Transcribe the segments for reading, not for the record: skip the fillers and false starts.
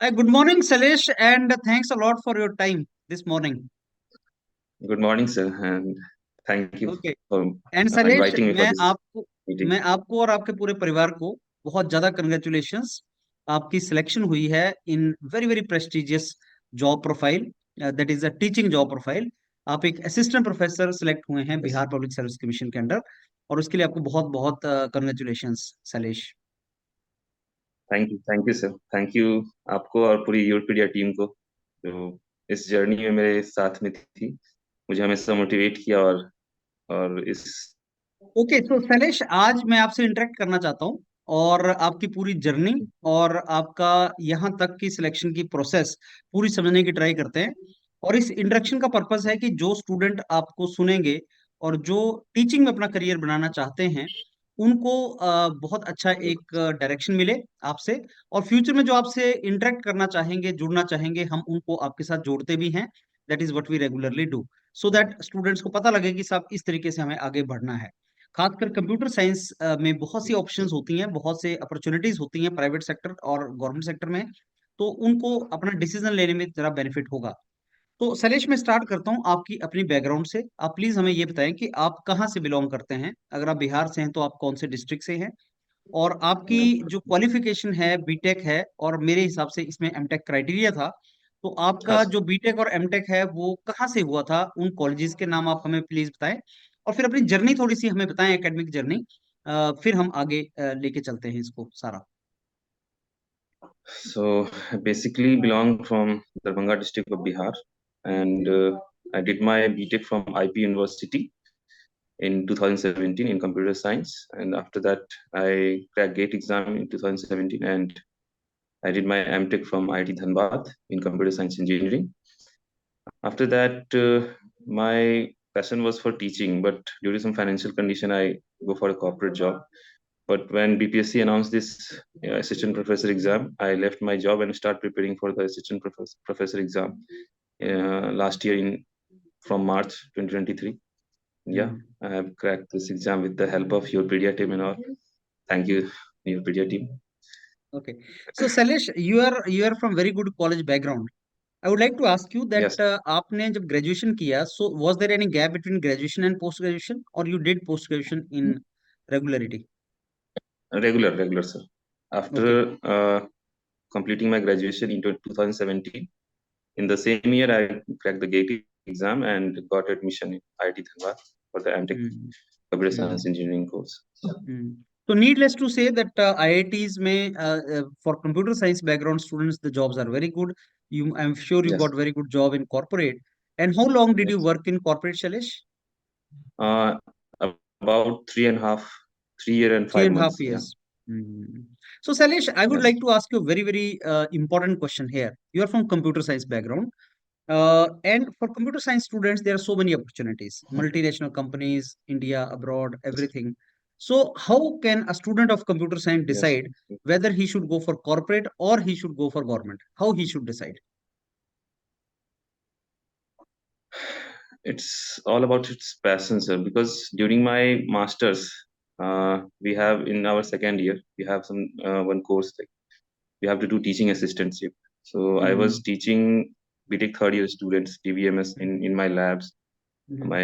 Good morning, Salesh, and thanks a lot for your time this morning. Good morning, sir, and thank you Okay. for and Shailesh, inviting me for this meeting. मैं आपको और आपके पूरे परिवार को बहुत ज्यादा कंग्रेचुलेशंस। आपकी सिलेक्शन हुई है in very very prestigious job profile, that is a teaching job profile. आप एक असिस्टेंट प्रोफेसर सिलेक्ट हुए हैं Yes, Bihar public service commission के अंडर, और उसके लिए आपको बहुत बहुत congratulations Salesh. thank you, sir. Thank you आपको और पूरी यूरोपीडिया टीम को जो इस जर्नी में मेरे साथ में थी, मुझे हमेशा मोटिवेट किया और इस ओके, तो शैलेश, आज मैं आपसे इंटरेक्ट करना चाहता हूँ और आपकी पूरी जर्नी और आपका यहाँ तक की सिलेक्शन की प्रोसेस पूरी समझने की ट्राई करते हैं। और इस इंटरेक्शन का पर्पस है कि जो स्टूडेंट आपको सुनेंगे और जो टीचिंग में अपना करियर बनाना चाहते हैं, उनको बहुत अच्छा एक डायरेक्शन मिले आपसे। और फ्यूचर में जो आपसे इंटरेक्ट करना चाहेंगे, जुड़ना चाहेंगे, हम उनको आपके साथ जोड़ते भी हैं। That is what we regularly do, so that students को पता लगे कि साहब इस तरीके से हमें आगे बढ़ना है। खासकर कंप्यूटर साइंस में बहुत सी ऑप्शंस होती हैं, बहुत से अपॉर्चुनिटीज होती हैं प्राइवेट सेक्टर और गवर्नमेंट सेक्टर में। तो उनको अपना डिसीजन लेने में जरा बेनिफिट होगा। तो सलेश, मैं स्टार्ट करता हूं आपकी अपनी बैकग्राउंड से। आप प्लीज हमें ये बताएं कि आप कहाँ से बिलोंग करते हैं। अगर आप बिहार से हैं तो आप कौन से डिस्ट्रिक्ट से हैं, और आपकी जो क्वालिफिकेशन है बीटेक है, और मेरे हिसाब से इसमें एमटेक क्राइटेरिया था। तो हाँ आपका जो बीटेक और एमटेक है वो कहाँ से हुआ था, उन कॉलेजेस के नाम आप हमें प्लीज बताएं। और फिर अपनी जर्नी थोड़ी सी हमें बताएं, एकेडमिक जर्नी। फिर हम आगे लेके चलते हैं इसको सारा। so basically belong from Darbhanga district of Bihar and I did my BTech from IP University in 2017 in computer science, and after that I cracked GATE exam in 2017 and I did my MTech from IIT Dhanbad in computer science engineering. After that, my passion was for teaching, but due to some financial condition, I go for a corporate job. But when BPSC announced this assistant professor exam, I left my job and start preparing for the assistant professor exam last year in from March 2023. Yeah, hmm. I have cracked this exam with the help of your Pedia team and all. Thank you, your Pedia team. Okay, so Shailesh, you are from very good college background. I would like to ask you Yes, that आपने जब graduation किया, so was there any gap between graduation and post graduation, और you did post graduation in regularity? regular, sir. ओके। After completing my graduation in 2017, in the same year, I cracked the GATE exam and got admission in IIT Dhanbad for the MTech hmm. Computer Science hmm. Engineering course. Hmm. तो needless to say that IITs में for computer science background students the jobs are very good. You, I am sure you Yes, got very good job in corporate. And how long did you yes. Work in corporate, Shailesh? Uh, about 3 and Three five and a half months. Yeah. years. Hmm. So, Sailesh, I would Yes. like to ask you a very, very important question here. You are from computer science background, and for computer science students, there are so many opportunities, multinational companies, India, abroad, everything. So, how can a student of computer science Yes. decide whether he should go for corporate or he should go for government? How he should decide? It's all about its passion, sir. Because during my masters, we have in our second year we have some one course like we have to do teaching assistantship. So I was Hmm. teaching BTech third year students DVMS in my labs. Hmm. My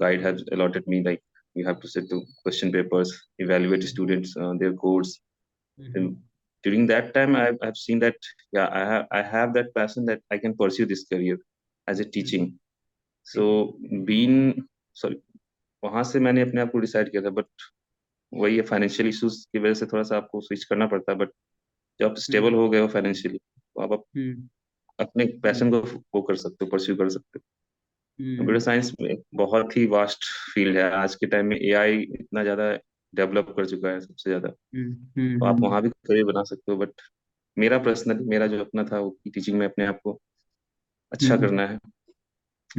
guide has allotted me like we have to set the question papers, evaluate students their codes. And Hmm. during that time, I've seen that yeah, I have that passion that I can pursue this career as a Hmm. teaching. So being sorry, वहां से मैंने अपने आप को decide किया था, but वही है फाइनेंशियल इश्यूज की वजह से थोड़ा सा आपको स्विच करना पड़ता है। बट जब आप स्टेबल Hmm. हो गए हो फाइनेंशियली तो आप Hmm. अपने पैशन Hmm. को वो कर सकते हो, परस्यू कर सकते हो। Computer Hmm. साइंस में एक बहुत ही वास्ट फील्ड है। आज के टाइम में एआई इतना ज्यादा डेवलप कर चुका है सबसे ज्यादा, Hmm. Hmm. तो आप Hmm. वहां भी करियर बना सकते हो। बट मेरा जो अपना था वो टीचिंग में अपने आप को अच्छा Hmm. करना है।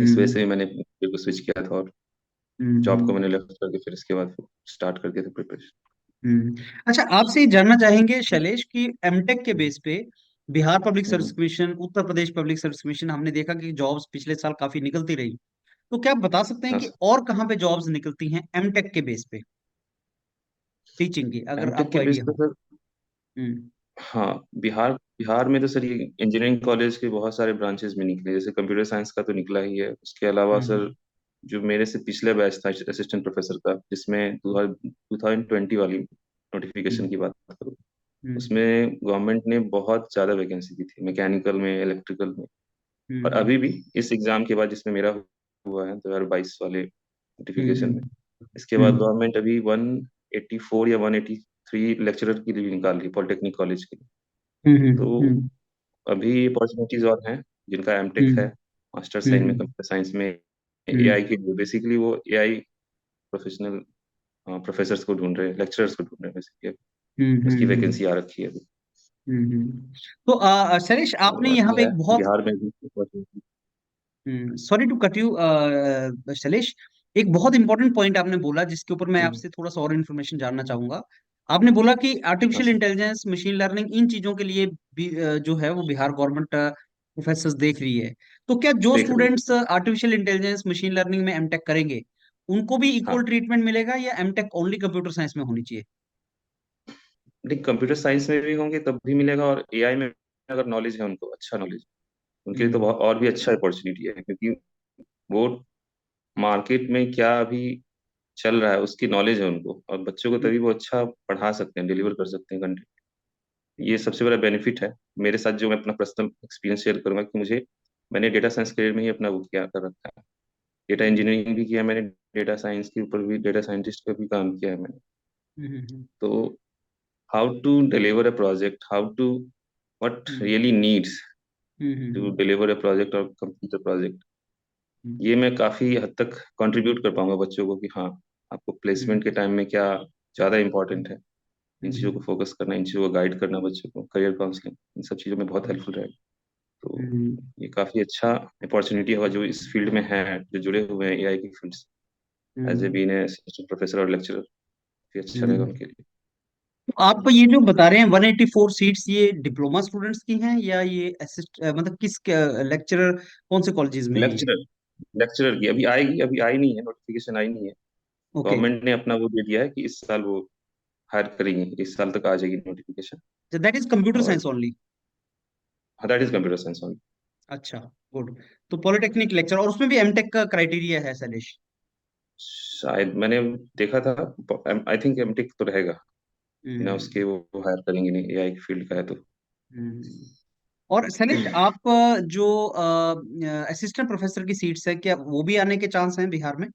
इस वजह से Hmm. भी मैंने career को स्विच किया था और जॉब को Hmm. मैंने लेफ्ट करके फिर इसके बाद फिर स्टार्ट कर दिया था प्रिपरेशन। अच्छा, आपसे ये जानना चाहेंगे शैलेश कि एमटेक के बेस पे बिहार पब्लिक सर्विस हम्म। Commission, Uttar Pradesh public service commission, हमने देखा कि जॉब्स पिछले साल काफी निकलती रही। तो क्या आप बता सकते हैं हाँ, कि और कहाँ पे जॉब्स निकलती हैं एमटेक के बेस पे, टीचिंग की, अगर एमटेक आपको के बेस आइडिया पे हो? सर हम्म। हाँ, बिहार बिहार में तो सर ये इंजीनियरिंग कॉलेज के बहुत सारे ब्रांचेस में निकले, जैसे कंप्यूटर साइंस का तो निकला ही है। उसके अलावा सर हम्म जो मेरे से पिछले बैच था असिस्टेंट प्रोफेसर का, जिसमें 2020 वाली नोटिफिकेशन हम्म की बात करूँ, हम्म उसमें गवर्नमेंट ने बहुत ज़्यादा वैकेंसी दी थी मैकेनिकल में, इलेक्ट्रिकल में। और हम्म अभी भी इस एग्ज़ाम के बाद जिसमें मेरा हुआ है 2022 वाले नोटिफिकेशन हम्म में, इसके बाद हम्म गवर्नमेंट अभी 184 या 183 लेक्चरर की लिए निकाल रही है पॉलिटेक्निक कॉलेज के लिए। तो हम्म अभी अपॉर्चुनिटीज और हैं, जिनका एमटेक है, हम्म मास्टर्स लाइन में हम्म कंप्यूटर साइंस में, हम्म एआई के लिए बेसिकली वो एआई प्रोफेशनल प्रोफेसर्स को ढूंढ रहे हैं, लेक्चरर्स को ढूंढ रहे हैं बेसिकली। उसकी हम्म वैकेंसी आ रखी है अभी। तो शैलेश, तो आपने यहाँ अभी पे है एक बहुत, बिहार में भी opportunity। Sorry to cut you Shailesh, एक बहुत इंपॉर्टेंट पॉइंट आपने बोला जिसके ऊपर मैं हम्म, आपसे थोड़ा सा और इन्फॉर्मेशन जानना चाहूंगा। आपने बोला कि हाँ artificial sir, intelligence, machine learning, इन चीजों के लिए भी जो है वो बिहार गवर्नमेंट प्रोफेसर्स देख रही है। तो क्या जो देख रही स्टूडेंट्स है। आर्टिफिशियल इंटेलिजेंस मशीन लर्निंग में एमटेक करेंगे उनको भी इक्वल हाँ, ट्रीटमेंट मिलेगा, या एमटेक ओनली कंप्यूटर साइंस में होनी चाहिए? नहीं, कंप्यूटर साइंस में भी होंगे तब भी मिलेगा, और एआई में अगर नॉलेज है उनको, अच्छा नॉलेज, उनके लिए तो हम्म बहुत और भी अच्छा अपॉर्चुनिटी है, क्योंकि वो मार्केट में क्या अभी चल रहा है उसकी नॉलेज है उनको, और बच्चों को तभी वो अच्छा पढ़ा सकते हैं, डिलीवर कर सकते हैं कंटेंट। ये सबसे बड़ा बेनिफिट है मेरे साथ, जो मैं अपना पर्सनल एक्सपीरियंस शेयर करूंगा कि मैंने डेटा साइंस करियर में ही अपना वो किया कर रखा है। डेटा इंजीनियरिंग भी किया मैंने, डेटा साइंस के ऊपर भी डेटा साइंटिस्ट का भी काम किया है मैंने। हम्म तो how to deliver a project, how to what hmm really needs to hmm deliver a project और कंप्लीट अ प्रोजेक्ट, हम्म ये मैं काफी हद तक कंट्रीब्यूट कर पाऊंगा बच्चों को कि हाँ, आपको हम्म प्लेसमेंट के टाइम में क्या ज्यादा इंपॉर्टेंट है, इन चीज़ों हम्म को फोकस करना, इन चीज़ों को गाइड करना बच्चों को, करियर काउंसलिंग, इन सब चीज़ों में बहुत हेल्पफुल रहेगा। तो हम्म ये काफ़ी अच्छा अपॉर्चुनिटी होगा जो इस फील्ड में है, जो जुड़े हुए हैं एआई की फील्ड से, as a hmm been assistant professor और लेक्चरर, काफी अच्छा रहेगा हम्म। उनके लिए। तो आप ये जो बता रहे हैं 184 सीट्स, ये डिप्लोमा स्टूडेंट्स की हैं या ये असिस्ट मतलब किस लेक्चरर कौन से कॉलेजेस में ये है? लेक्चरर, लेक्चरर की अभी आएगी, अभी आई नहीं है, नोटिफिकेशन आई नहीं है। ओके, गवर्नमेंट ने अपना वो दे दिया है कि इस साल वो हायर करेंगे, इस साल तक आ जाएगी नोटिफिकेशन। तो दैट इज कंप्यूटर और साइंस ओनली? हाँ, that is computer science only. अच्छा, गुड। तो पॉलिटेक्निक लेक्चर, और उसमें भी एमटेक का क्राइटेरिया है सैलेश? शायद मैंने देखा था, आई थिंक एमटेक तो रहेगा, बिना हम्म उसके वो हायर करेंगे नहीं, एआई की फील्ड का है तो। हम्म। और शैलेश, आप जो असिस्टेंट प्रोफेसर की सीट्स है, क्या वो भी आने के चांस हैं बिहार में?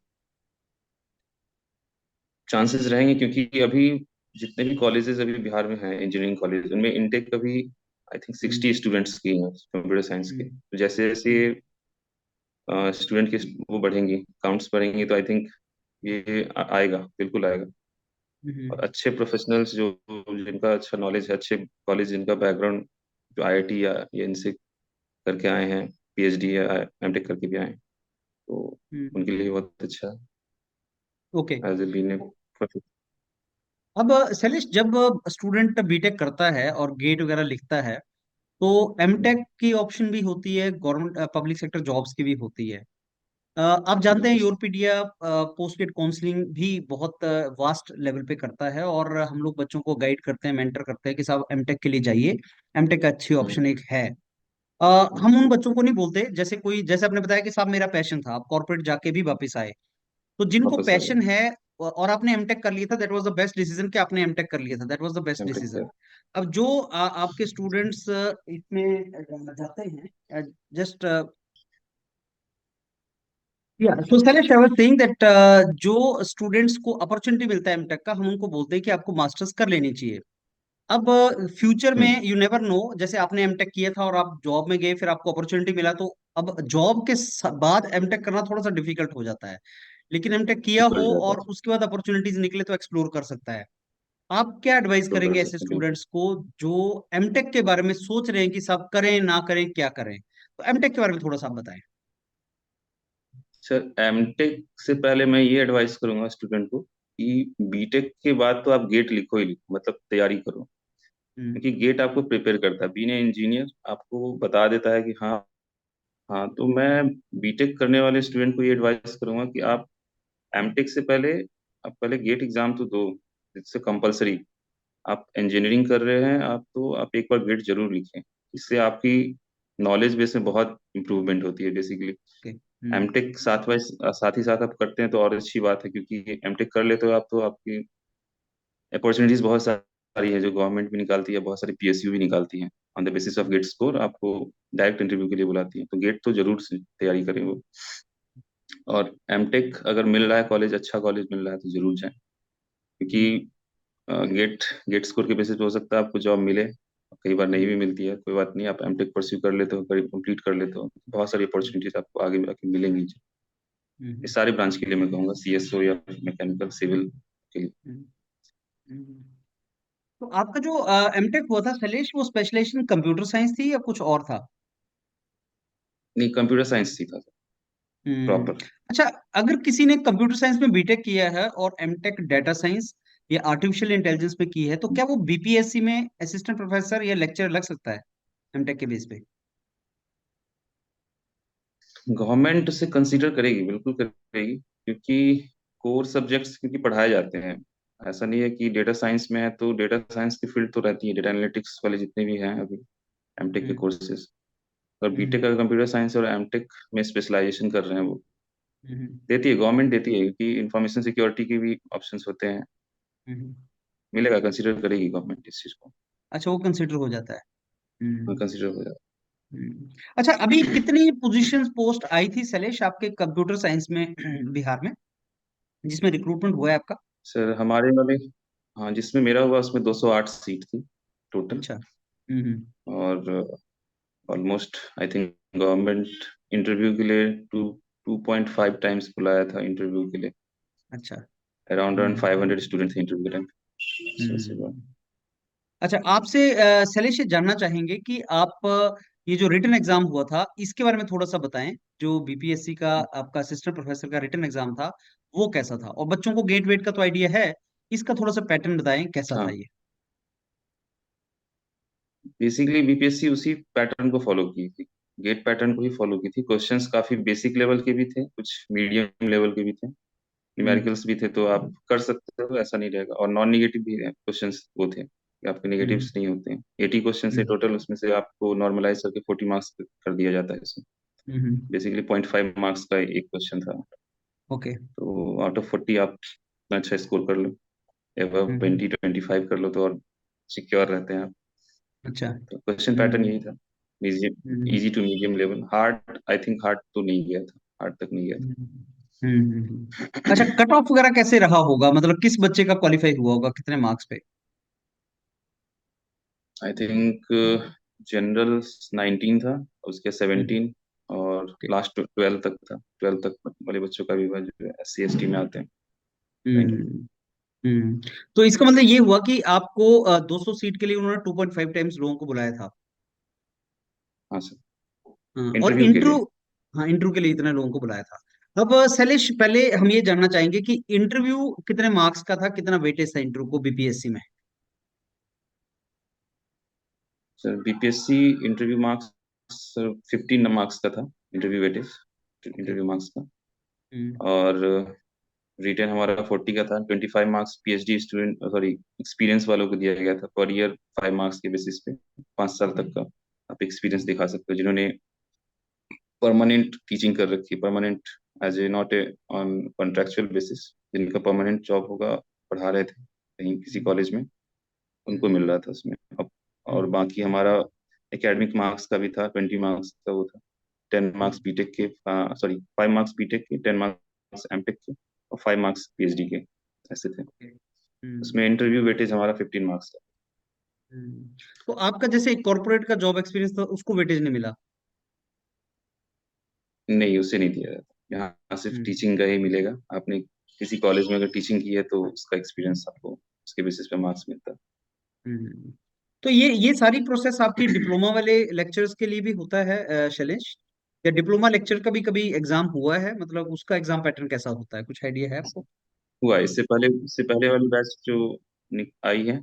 चांसेस रहेंगे, क्योंकि अभी जितने भी कॉलेजेस अभी बिहार में हैं इंजीनियरिंग कॉलेज, उनमें इनटेक अभी आई थिंक हम्म 60 स्टूडेंट्स की हैं कंप्यूटर साइंस के। हम्म तो जैसे जैसे हम्म स्टूडेंट की वो बढ़ेंगी, काउंट्स बढ़ेंगी, तो आई थिंक ये आएगा, बिल्कुल आएगा। और हम्म अच्छे प्रोफेशनल्स जो, जिनका अच्छा नॉलेज है, अच्छे कॉलेज जिनका बैकग्राउंड जो आईआईटी या इनसे करके आए हैं, पीएचडी या एमटेक करके भी आए हैं, तो उनके लिए बहुत अच्छा है ओके। As a been. अब शैलेश, जब स्टूडेंट बीटेक करता है और गेट वगैरह लिखता है, तो एमटेक की ऑप्शन भी होती है, गवर्नमेंट पब्लिक सेक्टर जॉब्स की भी होती है। आप जानते हैं बिल्कुल। यूरोपीडिया पोस्ट ग्रेड काउंसलिंग भी बहुत वास्ट लेवल पे करता है, और हम लोग बच्चों को गाइड करते हैं, मेंटर करते हैं कि साहब एमटेक के लिए जाइए, एमटेक अच्छी हम्म, ऑप्शन एक है। हम्म, हम उन बच्चों को नहीं बोलते, जैसे कोई, जैसे आपने बताया कि साहब मेरा पैशन था, आप कॉर्पोरेट जाके भी वापस आए। तो जिनको वापस आ गए। पैशन है और आपने एमटेक कर लिया था, that was the best decision कि आपने एमटेक कर लिया था, that was the best MTech decision. किया। अब जो आपके स्टूडेंट्स इसमें जाते हैं, जस्ट या so Shailesh, I was saying that जो स्टूडेंट्स को अपॉर्चुनिटी मिलता है एमटेक का, हम उनको बोलते हैं कि आपको मास्टर्स कर लेनी चाहिए। अब फ्यूचर हम्म, में यू नेवर नो, जैसे आपने एमटेक किया था और आप जॉब में गए, फिर आपको अपॉर्चुनिटी मिला, तो अब जॉब के बाद एमटेक करना थोड़ा सा डिफिकल्ट हो जाता है। लेकिन एमटेक किया हो डिफिकल्ट हो जाता और है, उसके बाद अपॉर्चुनिटीज निकले तो एक्सप्लोर कर सकता है। आप क्या एडवाइस एक्सप्लोर कर करेंगे ऐसे सकते हैं बिल्कुल। स्टूडेंट्स को जो एमटेक के बारे में सोच रहे हैं कि सब करें ना करें, क्या करें? तो एमटेक के बारे में थोड़ा सा आप बताएं। सर, एमटेक से पहले मैं ये एडवाइस करूंगा स्टूडेंट को कि बीटेक के बाद तो आप गेट लिखो ही लिखो, मतलब तैयारी करो, हम्म क्योंकि गेट आपको प्रिपेयर करता है, बीइंग इंजीनियर आपको बता देता है कि हाँ। हाँ, तो मैं बीटेक करने वाले स्टूडेंट को ये एडवाइस करूंगा कि आप एमटेक से पहले, आप पहले गेट एग्जाम तो दो, इससे कंपलसरी, आप इंजीनियरिंग कर रहे हैं आप, तो आप एक बार गेट जरूर लिखें। इससे आपकी नॉलेज बेस में बहुत इंप्रूवमेंट होती है बेसिकली। ओके। हम्म। एमटेक साथ ही साथ आप करते हैं तो और अच्छी बात है, क्योंकि एमटेक कर लेते हो आप तो आपकी अपॉर्चुनिटीज बहुत सारी है जो गवर्नमेंट भी निकालती है, बहुत सारी पीएसयू भी निकालती है। On the basis of GATE score आपको डायरेक्ट इंटरव्यू के लिए बुलाती है, तो गेट तो जरूर से तैयारी करें वो। और एमटेक अगर मिल रहा है कॉलेज, अच्छा कॉलेज मिल रहा है, तो जरूर जाएं। क्योंकि गेट गेट स्कोर के बेसिस पे हो सकता है आपको जॉब मिले, कई बार नहीं भी मिलती है, कोई बात नहीं, आप एमटेक परस्यू कर लेते हो, करीब कंप्लीट कर लेते हो, बहुत सारी अपॉर्चुनिटीज आपको आगे आके मिलेंगी। हम्म। इस सारे ब्रांच के लिए मैं कहूँगा, सीएसओ या मैकेनिकल सिविल के लिए। हम्म। हम्म। तो आपका जो एमटेक हुआ था शैलेश, वो स्पेशलाइजेशन कंप्यूटर साइंस थी या कुछ और था? नहीं, कंप्यूटर साइंस सीखा था हम्म। प्रॉपर। अच्छा, अगर किसी ने कंप्यूटर साइंस में बीटेक किया है और एमटेक डाटा साइंस या आर्टिफिशियल इंटेलिजेंस में की है, तो क्या वो बीपीएससी में असिस्टेंट प्रोफेसर या लेक्चर लग सकता है एमटेक के बेस पे? गवर्नमेंट उसे कंसीडर करेगी, बिल्कुल करेगी, क्योंकि कोर सब्जेक्ट्स क्योंकि पढ़ाए जाते हैं। ऐसा नहीं है कि डेटा साइंस में है तो डेटा साइंस की फील्ड तो रहती है, डेटा एनालिटिक्स वाले जितने भी हैं अभी एमटेक के हम्म। कोर्सेज। और बीटेक हम्म। अगर कंप्यूटर साइंस और एमटेक में स्पेशलाइजेशन कर रहे हैं वो, हम्म। देती है गवर्नमेंट, देती है कि इंफॉर्मेशन सिक्योरिटी के भी ऑप्शंस होते हैं। हम्म। मिलेगा, कंसीडर करेगी गवर्नमेंट इस चीज को। अच्छा, वो कंसिडर हो जाता है। हाँ, हम्म। कंसीडर हो जाएगा। अच्छा, अभी कितनी पोजीशंस पोस्ट आई थी शैलेश आपके कंप्यूटर साइंस में बिहार में, जिसमें रिक्रूटमेंट हुआ है आपका? सर हमारे वाले, हाँ जिसमें मेरा हुआ उसमें 208 सीट थी टोटल। अच्छा। और almost I think government interview के लिए 2.5 टाइम्स बुलाया था इंटरव्यू के लिए। अच्छा। अराउंड अराउंड हम्म। 500 स्टूडेंट थे इंटरव्यू के टाइम। हम्म। अच्छा, आपसे शैलेश ये जानना चाहेंगे कि आप ये जो रिटन एग्जाम हुआ था इसके बारे में थोड़ा सा बताएं। जो बीपीएससी का आपका असिस्टेंट प्रोफेसर का रिटन एग्जाम था, वो कैसा था? और बच्चों को गेट वेट का तो आइडिया है, इसका थोड़ा सा पैटर्न बताएं कैसा था हाँ, ये। बेसिकली बीपीएससी उसी पैटर्न को फॉलो की थी, गेट पैटर्न को ही फॉलो की थी। क्वेश्चंस काफी बेसिक लेवल के भी थे, कुछ मीडियम लेवल के भी थे, हम्म। न्यूमेरिकल्स भी थे, तो आप कर सकते हो, ऐसा नहीं रहेगा। और नॉन निगेटिव भी क्वेश्चंस वो थे कि आपके हम्म। नेगेटिव्स नहीं होते हैं। 80 क्वेश्चन से हम्म। टोटल, उसमें से आपको नॉर्मलाइज करके 40 मार्क्स कर दिया जाता है इसमें। हम्म। बेसिकली 0.5 मार्क्स का एक क्वेश्चन था। ओके। तो आउट ऑफ 40 आप इतना अच्छा स्कोर कर लो, एबव हम्म। 20-25 कर लो, तो और सिक्योर रहते हैं आप। अच्छा। तो क्वेश्चन पैटर्न हम्म। यही था, easy hmm. Easy to medium level. Hard, I think hard तो नहीं गया था, हार्ड तक नहीं गया था। हम्म। अच्छा, कट ऑफ वगैरह कैसे रहा होगा? मतलब किस बच्चे का क्वालिफाई हुआ होगा कितने मार्क्स पे? आई थिंक जनरल 19 था, उसके हम्म। 17, और ओके। लास्ट 12 तक था। 12 तक वाले बच्चों का भी हुआ जो एस सी एस टी में आते हैं। 19। हम्म। हम्म। तो इसका मतलब ये हुआ कि आपको 200 सीट के लिए उन्होंने 2.5 टाइम्स लोगों को बुलाया था। हाँ सर, हाँ, और इंटरव्यू के इंटरव्यू। लिए। हाँ, इंटरव्यू के लिए इतने लोगों को बुलाया था। अब शैलेश, पहले हम ये जानना चाहेंगे कि इंटरव्यू कितने मार्क्स का था, कितना वेटेज था इंटरव्यू को बीपीएससी में? Sir BPSC interview marks sir 15 marks का था, interview weightage okay. Interview marks का। हम्म। और रिटेन हमारा 40 का था। 25 marks PhD student, sorry experience वालों को दिया गया था पर ईयर, 5 मार्क्स के बेसिस पे, 5 साल तक का आप एक्सपीरियंस दिखा सकते हो, जिन्होंने परमानेंट टीचिंग कर रखी है, permanent as a not a on contractual basis, जिनका परमानेंट जॉब होगा, पढ़ा रहे थे कहीं किसी कॉलेज में, उनको मिल रहा था उसमें अब। और बाकी हमारा एकेडमिक मार्क्स का भी था, 20 मार्क्स का वो था। 10 मार्क्स बीटेक के, सॉरी 5 मार्क्स बीटेक के, 10 मार्क्स एमटेक के, और 5 मार्क्स पीएचडी के, ऐसे थे। उसमें इंटरव्यू वेटेज हमारा 15 मार्क्स था। तो आपका जैसे कॉर्पोरेट का जॉब एक्सपीरियंस था, उसको वेटेज नहीं मिला? नहीं, उसे नहीं दिया जाता, यहाँ सिर्फ हम्म। टीचिंग का ही मिलेगा। आपने किसी कॉलेज में अगर टीचिंग की है तो उसका एक्सपीरियंस आपको उसके बेसिस पे मार्क्स मिलता है। हम्म। तो ये सारी प्रोसेस आपकी डिप्लोमा वाले लेक्चर्स के लिए भी होता है शैलेश? या डिप्लोमा लेक्चर का भी कभी एग्जाम हुआ है? मतलब उसका एग्जाम पैटर्न कैसा होता है, कुछ आइडिया है आपको? हुआ इससे पहले वाली बैच जो आई है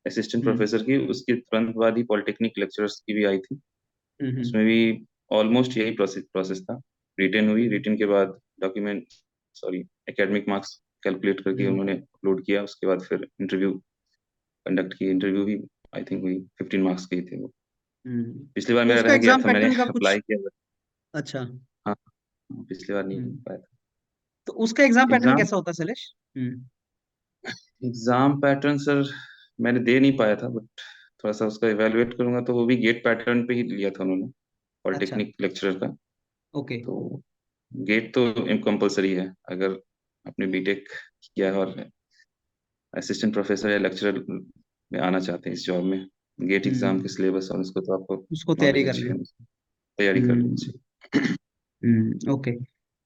असिस्टेंट हम्म। प्रोफेसर की, उसके तुरंत बाद ही पॉलिटेक्निक लेक्चरर्स की भी आई थी। हम्म। उसमें भी ऑलमोस्ट यही प्रोसेस प्रोसेस था। रिटेन हुई, हम्म। रिटेन के बाद document, sorry academic marks calculate करके हम्म। उन्होंने अपलोड किया, उसके बाद फिर इंटरव्यू कंडक्ट की, इंटरव्यू भी आई थिंक वही 15 मार्क्स की थी वो। पिछली बार तो मेरा उसका रह गया एग्जाम था, मैंने पैटर्न का कुछ। अप्लाई किया था। अच्छा। हाँ, पिछली बार नहीं हो हम्म पाया था। तो उसका एग्जाम पैटर्न एग्जाम कैसा होता है शैलेश? हम्म एग्जाम पैटर्न सर मैंने दे नहीं पाया था, बट थोड़ा सा उसका इवेलुएट करूंगा तो वो भी गेट पैटर्न पे ही लिया था उन्होंने, अच्छा। पॉलिटेक्निक लेक्चरर का। ओके। तो गेट तो कंपलसरी है, अगर आपने बीटेक किया है और असिस्टेंट प्रोफेसर या लेक्चरर में आना चाहते हैं इस जॉब में, गेट एग्जाम के हम्म सिलेबस और उसको तो आपको उसको तैयारी नॉलेज करनी अच्छी है। होनी चाहिए, तैयारी कर लेनी हम्म चाहिए। ओके।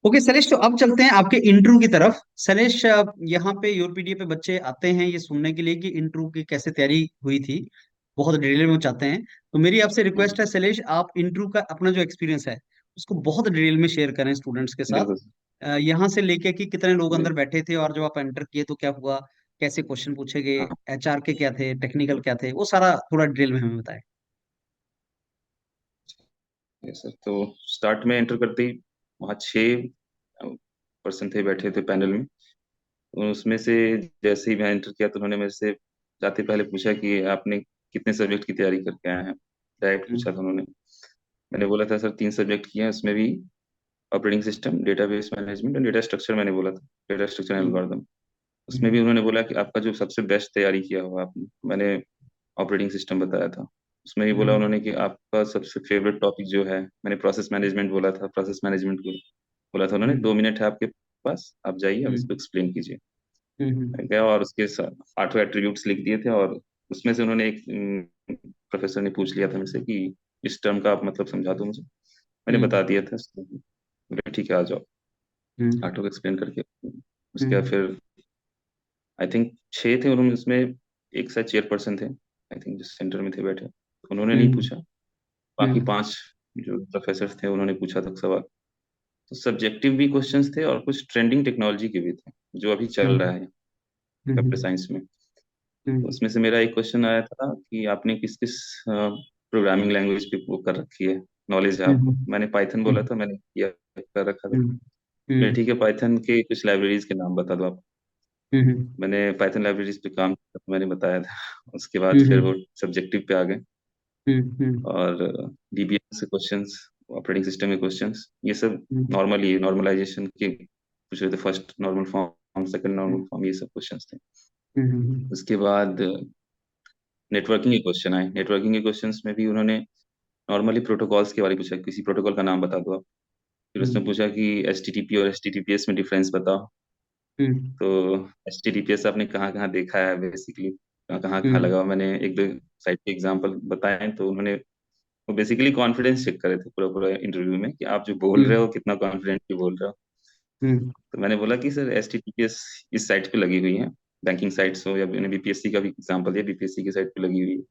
ओके शैलेश, तो अब चलते हैं आपके इंटरव्यू की तरफ। शैलेश, यहाँ पे यूपीडीए पे बच्चे आते हैं ये सुनने के लिए कि इंटरव्यू की कैसे तैयारी हुई थी, बहुत डिटेल में वो चाहते हैं। तो मेरी आपसे रिक्वेस्ट है हम्म, शैलेश, आप इंटरव्यू का अपना जो एक्सपीरियंस है उसको बहुत डिटेल में शेयर करें स्टूडेंट्स के साथ। बिल्कुल यहाँ से लेके कि कितने लोग अंदर बिल्कुल। बैठे थे और जब आप एंटर किए तो क्या हुआ, कैसे क्वेश्चन पूछे गए, हाँ, एचआर के क्या थे, टेक्निकल क्या थे, वो सारा थोड़ा डिटेल में हमें बताएं। Yes sir. तो स्टार्ट में एंटर करते ही वहाँ 6 पर्सन थे बैठे थे पैनल में। उसमें से जैसे ही मैं एंटर किया तो उन्होंने मेरे से जाते पहले पूछा कि आपने कितने सब्जेक्ट की तैयारी करके आए हैं, डायरेक्ट पूछा हम्म था उन्होंने। मैंने बोला था सर 3 सब्जेक्ट किए हैं, उसमें भी ऑपरेटिंग सिस्टम, डेटाबेस मैनेजमेंट और डेटा स्ट्रक्चर, मैंने बोला था डेटा स्ट्रक्चर हम्म एल्गोरिथम। उसमें भी हम्म उन्होंने बोला कि आपका जो सबसे बेस्ट तैयारी किया हुआ आपने, मैंने ऑपरेटिंग सिस्टम बताया था। उसमें भी बोला हम्म उन्होंने कि आपका सबसे फेवरेट टॉपिक जो है, मैंने प्रोसेस मैनेजमेंट बोला था, प्रोसेस मैनेजमेंट को बोला था उन्होंने, हम्म 2 मिनट है आपके पास, आप जाइए अब इसको हम्म एक्सप्लेन कीजिए। हम्म मैं गया और उसके 8 एट्रीब्यूट्स लिख दिए थे, और उसमें से उन्होंने एक प्रोफेसर ने पूछ लिया था मुझसे कि इस टर्म का आप मतलब समझा दो मुझे। मैंने बता हम्म दिया था उसको। बोले ठीक है आ जाओ, हम्म आठों को एक्सप्लेन करके। उसके बाद हम्म फिर आई थिंक 6 थे उन्होंने, उसमें एक शायद चेयरपर्सन थे आई थिंक, जो सेंटर में थे बैठे, उन्होंने नहीं हम्म पूछा। बाकी 5 जो प्रोफेसर थे उन्होंने पूछा था सवाल। तो सब्जेक्टिव भी क्वेश्चंस थे और कुछ ट्रेंडिंग टेक्नोलॉजी के भी थे जो अभी चल रहा हम्म है कंप्यूटर हम्म साइंस में। तो हम्म उसमें से मेरा एक क्वेश्चन आया था कि आपने किस किस प्रोग्रामिंग लैंग्वेज पे वो कर रखी है, नॉलेज है आपको। हम्म मैंने पाइथन बोला हम्म था, मैंने किया कर रखा था। हम्म बोले, हम्म ठीक है पाइथन के कुछ लाइब्रेरीज के नाम बता दो आप। हम्म मैंने पाइथन लाइब्रेरीज पे काम किया तो मैंने बताया था। उसके बाद फिर हम्म वो सब्जेक्टिव पे आ गए, हम्म और डीबीएम से क्वेश्चंस, ऑपरेटिंग सिस्टम के क्वेश्चंस, ये सब हम्म नॉर्मली नॉर्मलाइजेशन के पूछ रहे थे। First normal form, second normal form, ये सब क्वेश्चंस थे। हम्म उसके बाद नेटवर्किंग के क्वेश्चन आए। नेटवर्किंग के क्वेश्चंस में भी उन्होंने नॉर्मली प्रोटोकॉल्स के बारे में पूछा, किसी प्रोटोकॉल का नाम बता दो आप। फिर उसने पूछा कि एचटीटीपी और एचटीटीपीएस में डिफरेंस बताओ। तो एचटीटीपीएस आपने कहाँ कहाँ देखा है बेसिकली, कहाँ कहाँ कहाँ लगा हुआ? मैंने एक दो साइट के एग्जांपल बताए तो उन्होंने, वो बेसिकली कॉन्फिडेंस चेक कर रहे थे पूरा पूरा इंटरव्यू में कि आप जो बोल रहे हो कितना कॉन्फिडेंटली बोल रहे हो। हम्म तो मैंने बोला कि सर एचटीटीपीएस इस साइट पे लगी हुई है, बैंकिंग साइट्स हो, या मैंने बीपीएससी का भी एग्जांपल दिया, बीपीएससी की साइट पे लगी हुई है।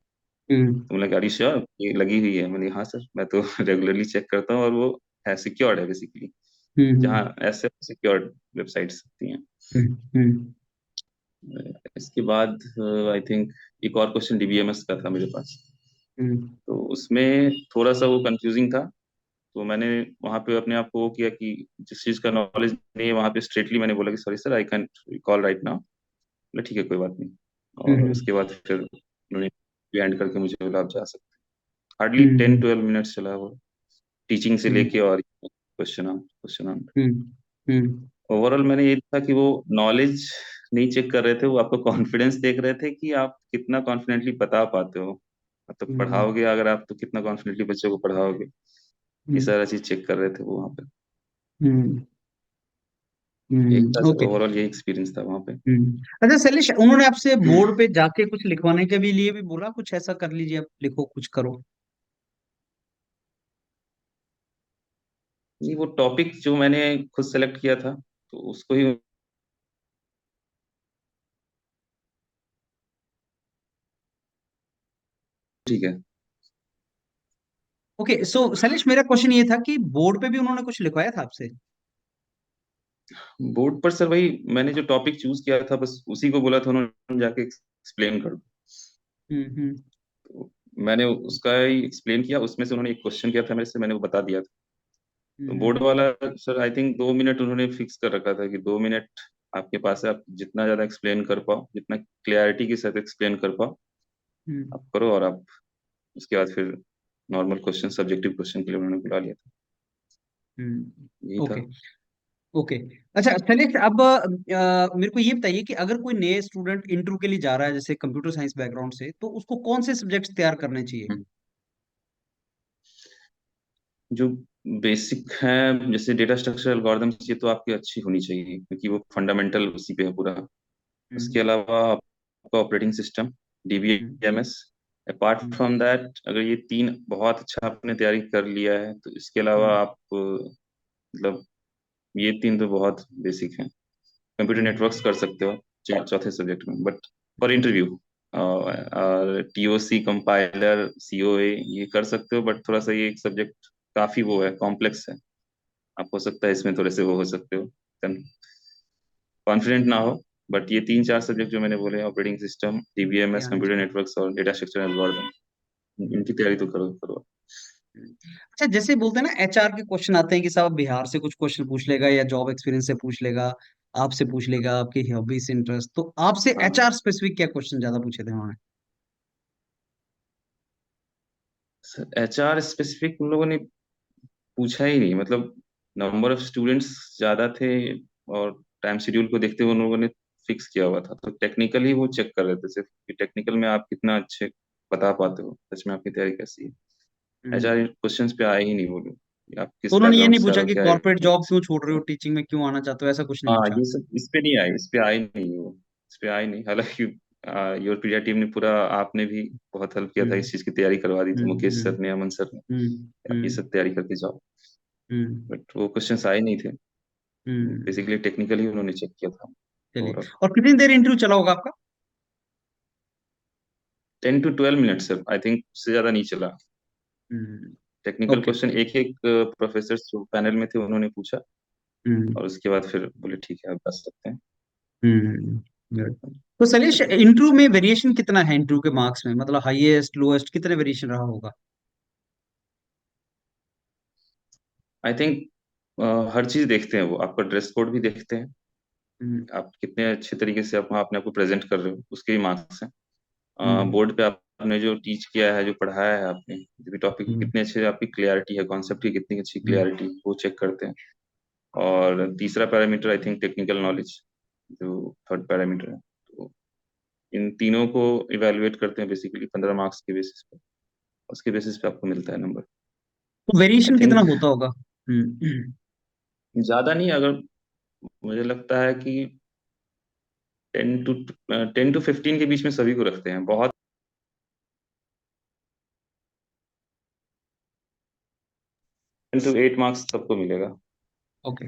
तो मैंने कहा श्योर ये लगी हुई है? मैंने, हाँ सर मैं तो रेगुलरली चेक करता हूँ, और वो है सिक्योर्ड है बेसिकली, जहाँ ऐसे सिक्योर्ड वेबसाइट्स होती हैं। इसके बाद आई थिंक एक और क्वेश्चन डीबीएमएस का था मेरे पास। तो उसमें थोड़ा सा वो कंफ्यूजिंग था। तो मैंने वहाँ पे अपने आप को वो किया कि जिस चीज़ का नॉलेज नहीं है वहाँ पे स्ट्रेटली मैंने बोला कि sorry sir I can recall right now. बोला ठीक है कोई बात नहीं। और उसके बाद फिर उन्होंने एंड करके मुझे बोला आप जा सकते हैं। हार्डली 10-12 मिनट्स चला वो, टीचिंग से लेके और क्वेश्चन ओवरऑल मैंने ये देखा कि वो नॉलेज नहीं चेक कर रहे थे, वो आपको कॉन्फिडेंस देख रहे थे कि आप कितना कॉन्फिडेंटली बता पाते हो। मतलब पढ़ाओगे अगर आप तो कितना कॉन्फिडेंटली बच्चों को पढ़ाओगे, ये सारा चीज चेक कर रहे थे वो वहाँ पे। एक था सर, ओके। ओवरऑल ये एक्सपीरियंस था वहाँ पे। अच्छा शैलेश, उन्होंने आपसे बोर्ड पे जाके कुछ लिखवाने के भी लिए भी बोला, कुछ ऐसा कर लीजिए, आप लिखो कुछ करो? नहीं, वो टॉपिक जो मैंने खुद सेलेक्ट किया था तो उसको ही, ठीक है। ओके, सो शैलेश मेरा क्वेश्चन ये था कि बोर्ड पे भी उन्होंने कुछ लिखवाया था आपसे? बोर्ड पर सर वही मैंने जो टॉपिक चूज किया था बस उसी को बोला था उन्होंने जाके एक्सप्लेन कर दो। हम्म तो मैंने उसका ही एक्सप्लेन किया, उसमें से उन्होंने एक क्वेश्चन किया था मेरे से, मैंने वो बता दिया था। तो हम्म बोर्ड वाला सर आई थिंक 2 मिनट उन्होंने फिक्स कर रखा था कि 2 मिनट आपके पास है, आप जितना ज्यादा एक्सप्लेन कर पाओ, जितना क्लियरिटी के साथ एक्सप्लेन कर पाओ हम्म। आप करो। और आप उसके बाद फिर नॉर्मल क्वेश्चन, सब्जेक्टिव क्वेश्चन के लिए उन्होंने बुला लिया था। यही था। ओके। ओके। अच्छा शैलेश, अब मेरे को ये बताइए कि अगर कोई नए स्टूडेंट इंटरव्यू के लिए जा रहा है जैसे कंप्यूटर साइंस बैकग्राउंड से, तो उसको कौन से सब्जेक्ट्स तैयार करने चाहिए? हम्म। जो बेसिक है, जैसे डेटा स्ट्रक्चर एल्गोरिदम्स, ये तो आपकी अच्छी होनी चाहिए क्योंकि वो फंडामेंटल उसी पे है पूरा। हम्म। उसके अलावा आपका operating system, hmm. DBMS. Apart hmm. From that, अगर ये तीन बहुत अच्छा आपने तैयारी कर लिया है तो इसके अलावा हम्म। आप मतलब ये तीन तो बहुत बेसिक हैं। कंप्यूटर हम्म। नेटवर्क्स कर सकते हो चौथे सब्जेक्ट में, बट फॉर इंटरव्यू। और टीओसी, कंपाइलर, सीओए ये कर सकते हो, बट थोड़ा सा ये एक सब्जेक्ट काफी वो है, कॉम्प्लेक्स है। आप हो सकता है इसमें थोड़े से वो हो सकते हो, कॉन्फिडेंट ना हो। बट ये तीन चार सब्जेक्ट जो मैंने बोले, ऑपरेटिंग सिस्टम, ये डीबीएमएस, आना कंप्यूटर चाहिए। नेटवर्क्स और डेटा स्ट्रक्चर एल्गोरिथम, हम्म। इनकी तैयारी तो करो करो। अच्छा, जैसे बोलते हैं ना एचआर के क्वेश्चन आते हैं कि साहब बिहार से कुछ क्वेश्चन पूछ लेगा या जॉब एक्सपीरियंस से पूछ लेगा, आपसे पूछ लेगा आपकी हॉबीज इंटरेस्ट, तो आपसे हाँ एचआर स्पेसिफिक क्या क्वेश्चन ज्यादा पूछे थे उन्होंने? सर, एचआर स्पेसिफिक उन लोगों ने पूछा ही नहीं। मतलब नंबर ऑफ स्टूडेंट्स ज्यादा थे और टाइम शेड्यूल को देखते हुए उन लोगों ने फिक्स किया हुआ था, तो टेक्निकली वो चेक कर रहे थे सिर्फ कि टेक्निकल में आप कितना अच्छे बता पाते हो, सच में आपकी तैयारी कैसी है। हम्म। एचआर क्वेश्चंस पे आए ही नहीं वो लोग, कि आप तो किस उन्होंने ये बैकग्राउंड नहीं से आ रहे पूछा हो, कि क्या है। कॉर्पोरेट जॉब क्यों छोड़ रहे हो, टीचिंग में क्यों आना चाहते हो, ऐसा कुछ नहीं हाँ पूछा? ये सब इस पे नहीं आए, इस पे आए नहीं वो, इस पे आए नहीं। हालांकि यूरोपीडिया टीम ने पूरा, आपने भी बहुत हेल्प किया था, हम्म। इस चीज की तैयारी करवा दी थी, मुकेश हम्म। सर ने, अमन सर ने, हम्म। आप ये हम्म। सब तैयारी करके जाओ। हम्म। बट वो क्वेश्चंस आए नहीं थे। हम्म। बेसिकली टेक्निकली उन्होंने चेक किया था। चलिए। और और कितनी देर इंटरव्यू चला होगा आपका? 10 to 12 minute sir, I think उससे ज्यादा नहीं चला। हम्म। Technical okay. क्वेश्चन एक एक प्रोफेसर जो पैनल में थे उन्होंने पूछा, हम्म। और उसके बाद फिर बोले ठीक है आप बच सकते हैं। हम्म। तो शैलेश, इंटरव्यू में वेरिएशन कितना है इंटरव्यू के मार्क्स में, मतलब हाईएस्ट लोएस्ट कितने वेरिएशन रहा होगा? आई थिंक हर चीज देखते हैं वो, आपका ड्रेस कोड भी देखते हैं, हम्म। आप कितने अच्छे तरीके से आप वहाँ अपने आप को प्रेजेंट कर रहे हो, उसके भी मार्क्स हैं। हम्म। बोर्ड पे आपने जो टीच किया है, जो पढ़ाया है आपने, जो भी टॉपिक की हम्म। कितनी अच्छी आपकी क्लियरिटी है, कॉन्सेप्ट की कितनी अच्छी हम्म। क्लियरिटी, वो चेक करते हैं। और तीसरा parameter I think technical knowledge, जो थर्ड पैरामीटर है। तो इन तीनों को इवेलुएट करते हैं बेसिकली 15 मार्क्स के बेसिस पे, उसके बेसिस पे आपको मिलता है नंबर। तो आई वेरिएशन कितना थिंक होता होगा? हम्म। ज्यादा नहीं, अगर मुझे लगता है कि 10 to 15 के बीच में सभी को रखते हैं, बहुत। 7 to 8 मार्क्स सबको मिलेगा। ओके।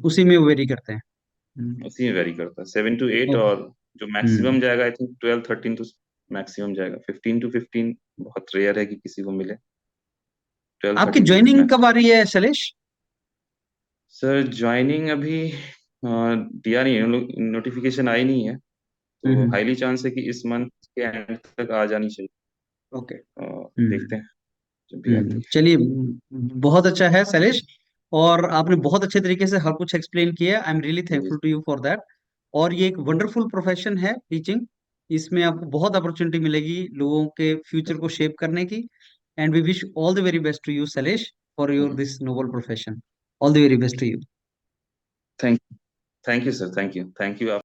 उसी में वो वेरी करते हैं। उसी में वेरी करता है, 7 to 8। ओके। और जो मैक्सिमम जाएगा आई थिंक 12 13 तो मैक्सिमम जाएगा, 15 to 15 बहुत रेयर है कि किसी को मिले। ट्वेल्व आपकी थर्टीन तो ज्वाइनिंग कब मैक्स। आ रही है शैलेश? सर ज्वाइनिंग अभी दिया नहीं है उन लोग, नोटिफिकेशन आई नहीं है, तो हम्म। हाईली चांस है कि इस मंथ के एंड तक आ जानी चाहिए। ओके। देखते हम्म। हैं जब भी आती है। चलिए, बहुत अच्छा है शैलेश, और आपने बहुत अच्छे तरीके से हर कुछ एक्सप्लेन किया। आई एम रियली जी thankful to you for that. और ये एक वंडरफुल प्रोफेशन है टीचिंग, इसमें आपको बहुत अपॉर्चुनिटी मिलेगी लोगों के फ्यूचर को शेप करने की। And we wish all the very best to you Shailesh for your this noble profession. All the very best to you. Thank thank you sir, thank you, thank you आप।